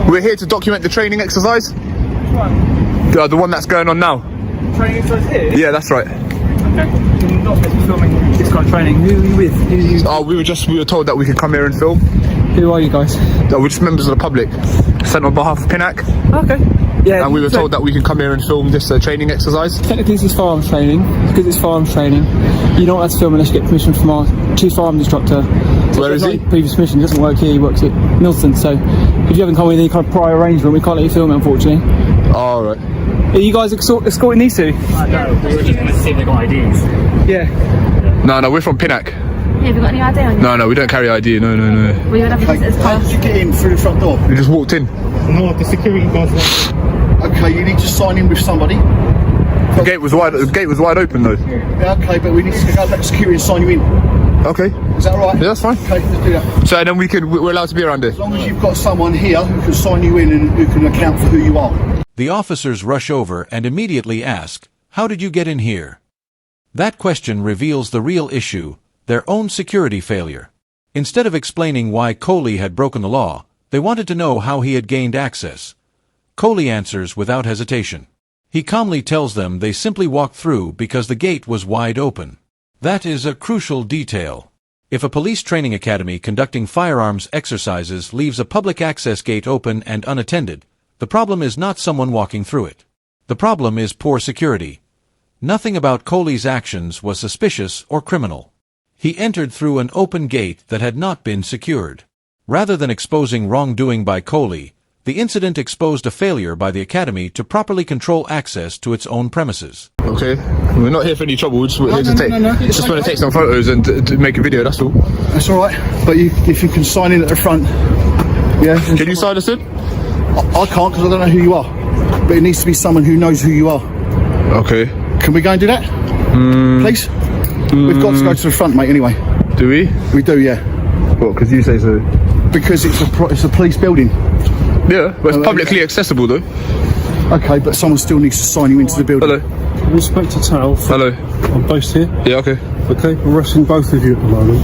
We're here to document the training exercise. Which one? The one that's going on now. Training exercise here? Yeah, that's right. Okay. You're not meant to be filming this kind of training. Who are you with? Who are you? Oh, we were told that we could come here and film. Who are you guys? We're just members of the public, sent on behalf of PINAC. Okay. Yeah. And we were told that we could come here and film this training exercise. Technically, this is firearms training. Because it's firearms training, you don't have to film unless you get permission from our chief firearms instructor. Where is he? Previous permission. He doesn't work here. He works at Milton. So if you haven't come with any kind of prior arrangement, we can't let you film it, unfortunately. All right. Are you guys escorting these two? No, we were just going to see if they got IDs. Yeah. No, we're from PINAC. Yeah, have you got any ID on you? No, we don't carry ID. No. We would have a visitor's How pass. did you get in through the front door? We just walked in. No, the security guys want. Okay, you need to sign in with somebody. The gate was wide open though. Yeah, okay, but we need to go back to security and sign you in. Okay. Is that all right? Yeah, that's fine. Okay, let's do that. So then we're allowed to be around here. As long as you've got someone here who can sign you in and who can account for who you are. The officers rush over and immediately ask, "How did you get in here?" That question reveals the real issue, their own security failure. Instead of explaining why Coley had broken the law, they wanted to know how he had gained access. Coley answers without hesitation. He calmly tells them they simply walked through because the gate was wide open. That is a crucial detail. If a police training academy conducting firearms exercises leaves a public access gate open and unattended, the problem is not someone walking through it. The problem is poor security. Nothing about Coley's actions was suspicious or criminal. He entered through an open gate that had not been secured. Rather than exposing wrongdoing by Coley, the incident exposed a failure by the academy to properly control access to its own premises. Okay. We're not here for any trouble. We're just here to just want to take some photos and to make a video. That's all. That's all right. But if you can sign in at the front, yeah. Can you sign us in? I can't because I don't know who you are. But it needs to be someone who knows who you are. Okay. Can we go and do that? Please? We've got to go to the front, mate, anyway. Do we? We do, yeah. What, because you say so? Because it's a police building. Yeah, but it's publicly accessible though. Okay, but someone still needs to sign you into the building. Hello. Inspector Towell. Hello. I'm based here. Yeah, okay. Okay, we're arresting both of you at the moment.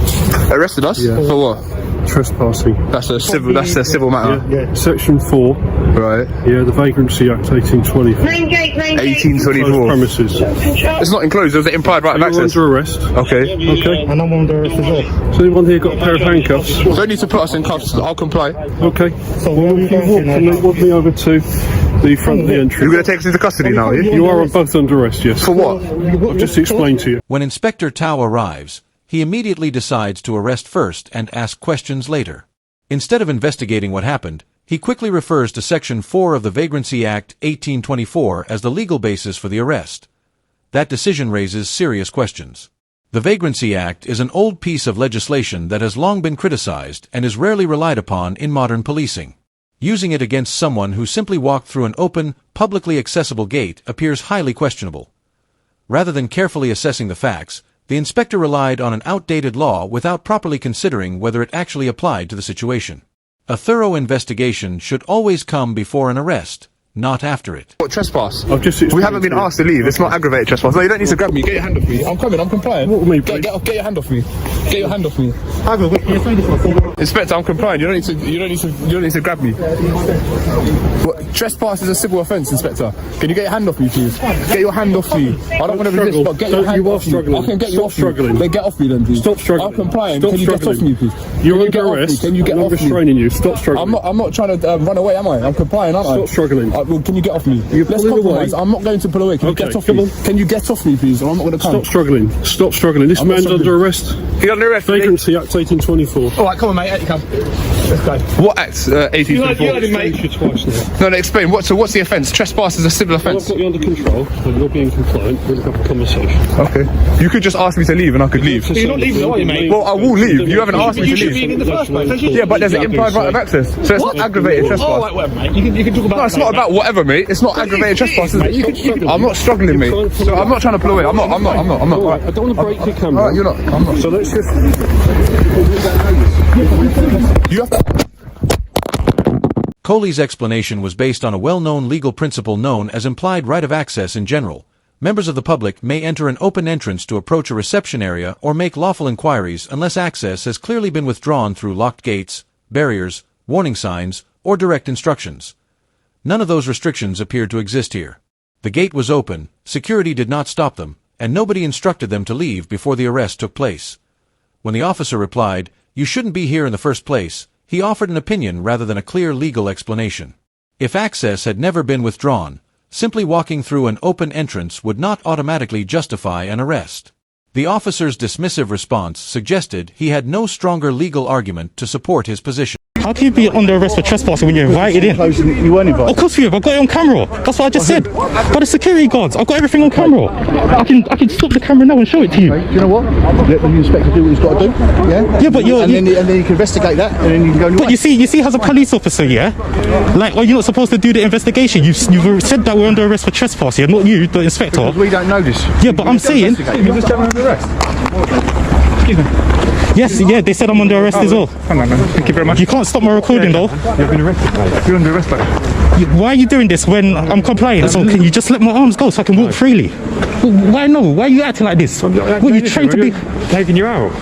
Arrested us? Yeah. For what? Trespassing. That's a civil matter. Yeah. Section 4. Right. Yeah, the Vagrancy Act 1824. 1824. Premises. It's not enclosed, there's an implied right of You're access. under arrest. Okay. Okay. And I'm under arrest as well. Has anyone here got a pair of handcuffs? Don't need to put us in cuffs, I'll comply. Okay. So Well, if you walk me over to the front of the entrance. You're going to take us into custody now, are you? You are both under arrest, yes. For what? I've just explained to you. When Inspector Tao arrives, he immediately decides to arrest first and ask questions later. Instead of investigating what happened, he quickly refers to Section 4 of the Vagrancy Act 1824 as the legal basis for the arrest. That decision raises serious questions. The Vagrancy Act is an old piece of legislation that has long been criticized and is rarely relied upon in modern policing. Using it against someone who simply walked through an open, publicly accessible gate appears highly questionable. Rather than carefully assessing the facts, the inspector relied on an outdated law without properly considering whether it actually applied to the situation. A thorough investigation should always come before an arrest, not after it. What, trespass? I've just We haven't been asked to leave, it's not aggravated trespass. No, you don't need to grab me, get your hand off me. I'm coming, I'm complying. Walk with me, Get please. your hand off me. Get your hand off me. Inspector, I'm complying, you don't need to grab me. What, trespass is a civil offence, Inspector. Can you get your hand off me, please? Get your hand off me. I don't want to resist, but get your hand off me. I can get you off me. Then get off me then, please. Stop struggling. I'm complying. Stop Can you get off struggling. me, please? You're Can you under get off me? arrest. Can you get I'm off me? restraining you. Stop struggling. I'm not trying to run away, am I? I'm complying, aren't I? Stop struggling. Well, can you get off me? You're Let's pulling compromise. away. I'm not going to pull away. Can you Okay, get off come me? on. Can you get off me, please? Or I'm not going to come. Stop struggling. Stop struggling. This I'm not man's struggling. under arrest. He's under arrest. Vagrancy Act 1824. All right, come on, mate. Out you come. Let's go. What act? 1824. You twice now. No, explain. So what's the offence? Trespass is a civil I've offence. got you under control, but you're being compliant. We'll have a conversation. Okay. You could just ask me to leave and I could leave. You're not leaving, are you, mate? Well, I will leave. You haven't asked me to leave. in the first place. Yeah, but there's an implied right of access, so it's not aggravated trespass. Oh, right, whatever, mate. You can talk about No, it's not about whatever, mate. It's not aggravated trespass, is it? I'm not struggling, mate. So I'm not trying to pull away. I'm not. All right, I don't want to break your camera. All right, you're not. I'm not. So let's just... You have to. Coley's explanation was based on a well-known legal principle known as implied right of access in general. Members of the public may enter an open entrance to approach a reception area or make lawful inquiries unless access has clearly been withdrawn through locked gates, barriers, warning signs, or direct instructions. None of those restrictions appeared to exist here. The gate was open, security did not stop them, and nobody instructed them to leave before the arrest took place. When the officer replied, "You shouldn't be here in the first place," he offered an opinion rather than a clear legal explanation. If access had never been withdrawn, simply walking through an open entrance would not automatically justify an arrest. The officer's dismissive response suggested he had no stronger legal argument to support his position. How can you be under arrest for trespassing when you're invited in? You weren't invited. Of course we have. I've got it on camera. That's what I just said. By the security guards, I've got everything on camera. I can stop the camera now and show it to you. Do you know what? Let the inspector do what he's got to do. Yeah. Yeah, but then you can investigate that, and then you can go. But you see, as a police officer, yeah, like, are you not supposed to do the investigation? You've said that we're under arrest for trespassing, not you, the inspector. Because we don't know this. Yeah, but I'm saying. You just under arrest. Excuse me. Yes, yeah, they said I'm under arrest as well. Hang on, man. Thank you very much. You can't stop my recording though. You've been arrested, mate. You're under arrest, mate. Why are you doing this when I'm compliant? So can you just let my arms go so I can walk freely? Why no? Why are you acting like this? What are you trained to be? Taking you out.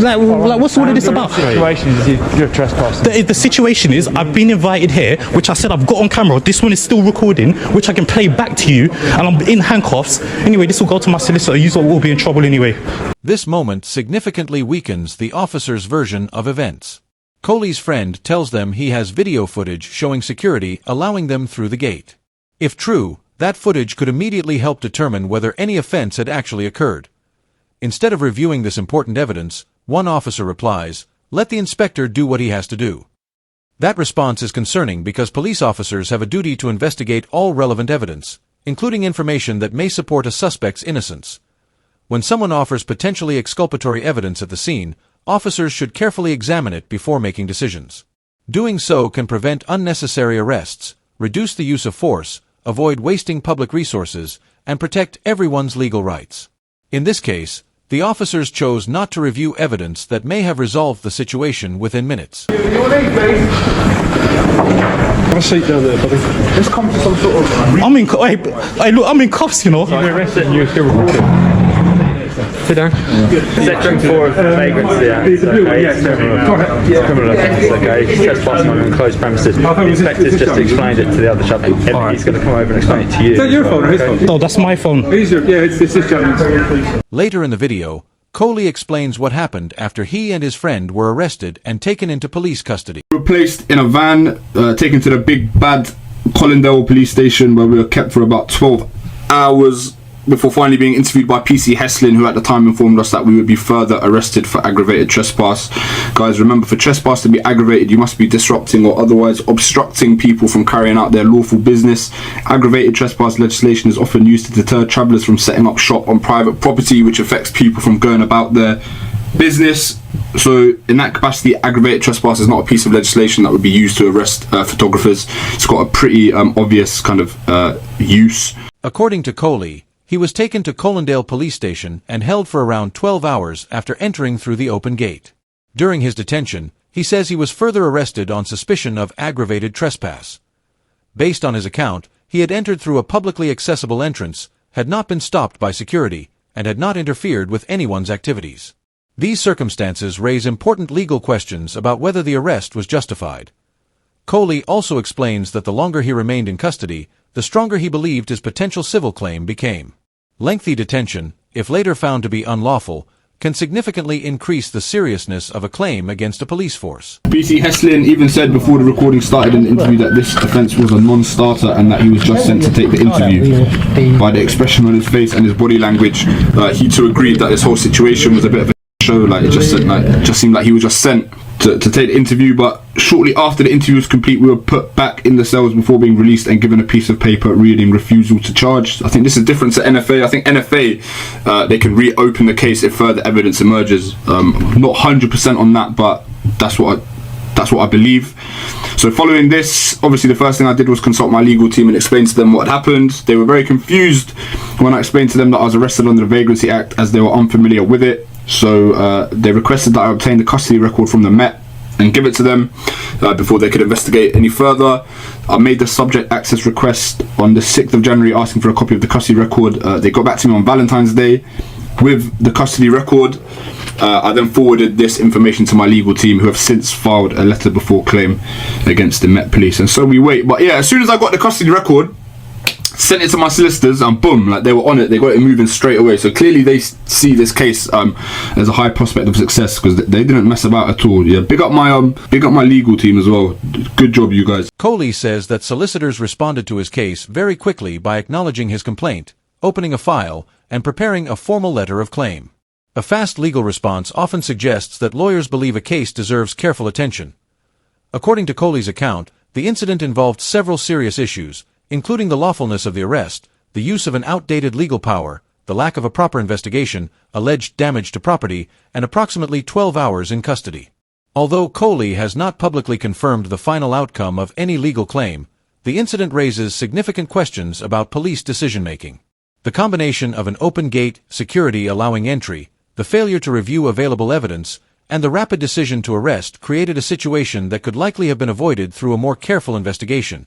Like what's all of this about? Situation is you're trespassing. The situation is I've been invited here, which I said I've got on camera. This one is still recording, which I can play back to you, and I'm in handcuffs. Anyway, this will go to my solicitor. You will be in trouble anyway. This moment significantly weakens the officer's version of events. Coley's friend tells them he has video footage showing security allowing them through the gate. If true, that footage could immediately help determine whether any offense had actually occurred. Instead of reviewing this important evidence, one officer replies, "Let the inspector do what he has to do." That response is concerning because police officers have a duty to investigate all relevant evidence, including information that may support a suspect's innocence. When someone offers potentially exculpatory evidence at the scene, officers should carefully examine it before making decisions. Doing so can prevent unnecessary arrests, reduce the use of force, avoid wasting public resources, and protect everyone's legal rights. In this case, the officers chose not to review evidence that may have resolved the situation within minutes. Have a seat down there, buddy. Let's come to some sort of. I'm in cuffs, you know. You've been arrested and you're still recording. Sit down. Section 4 of Vagrancy Act, okay, it's criminal offence, okay, trespassing on enclosed premises. The inspector's just explained it to the other chap, and he's going to come over and explain it to you. Is that your phone or his phone? No, that's my phone. It's this gentleman's. Later in the video, Coley explains what happened after he and his friend were arrested and taken into police custody. We were placed in a van, taken to the big bad Collindale police station where we were kept for about 12 hours before finally being interviewed by PC Heslin, who at the time informed us that we would be further arrested for aggravated trespass. Guys, remember, for trespass to be aggravated, you must be disrupting or otherwise obstructing people from carrying out their lawful business. Aggravated trespass legislation is often used to deter travellers from setting up shop on private property, which affects people from going about their business. So in that capacity, aggravated trespass is not a piece of legislation that would be used to arrest photographers. It's got a pretty obvious kind of use. According to Coley, he was taken to Collindale Police Station and held for around 12 hours after entering through the open gate. During his detention, he says he was further arrested on suspicion of aggravated trespass. Based on his account, he had entered through a publicly accessible entrance, had not been stopped by security, and had not interfered with anyone's activities. These circumstances raise important legal questions about whether the arrest was justified. Coley also explains that the longer he remained in custody, the stronger he believed his potential civil claim became. Lengthy detention, if later found to be unlawful, can significantly increase the seriousness of a claim against a police force. BC Heslin even said before the recording started in the interview that this offence was a non-starter and that he was just sent to take the interview. By the expression on his face and his body language, he too agreed that this whole situation was a bit of a show. Like it just seemed like he was just sent to take the interview. But shortly after the interview was complete, we were put back in the cells before being released and given a piece of paper reading refusal to charge. I think this is different to NFA. I think NFA, they can reopen the case if further evidence emerges. Not 100% on that, but that's what I believe. So following this, obviously the first thing I did was consult my legal team and explain to them what had happened. They were very confused when I explained to them that I was arrested under the Vagrancy Act, as they were unfamiliar with it. So they requested that I obtain the custody record from the Met and give it to them before they could investigate any further. I made the subject access request on the 6th of January asking for a copy of the custody record. They got back to me on Valentine's Day with the custody record, I then forwarded this information to my legal team, who have since filed a letter before claim against the Met Police. And so we wait. But yeah, as soon as I got the custody record, sent it to my solicitors, and boom, like, they were on it. They got it moving straight away. So clearly they see this case as a high prospect of success, because they didn't mess about at all. Yeah, big up my legal team as well. Good job, you guys. Coley says that solicitors responded to his case very quickly by acknowledging his complaint, opening a file, and preparing a formal letter of claim. A fast legal response often suggests that lawyers believe a case deserves careful attention. According to Coley's account, the incident involved several serious issues, including the lawfulness of the arrest, the use of an outdated legal power, the lack of a proper investigation, alleged damage to property, and approximately 12 hours in custody. Although Coley has not publicly confirmed the final outcome of any legal claim, the incident raises significant questions about police decision-making. The combination of an open gate, security allowing entry, the failure to review available evidence, and the rapid decision to arrest created a situation that could likely have been avoided through a more careful investigation.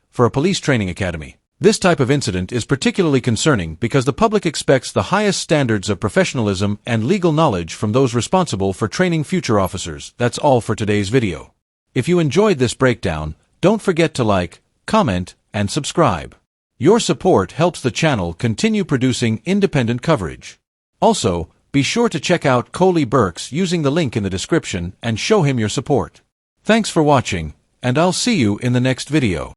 For a police training academy, this type of incident is particularly concerning because the public expects the highest standards of professionalism and legal knowledge from those responsible for training future officers. That's all for today's video. If you enjoyed this breakdown, don't forget to like, comment, and subscribe. Your support helps the channel continue producing independent coverage. Also, be sure to check out Coley Burks using the link in the description and show him your support. Thanks for watching, and I'll see you in the next video.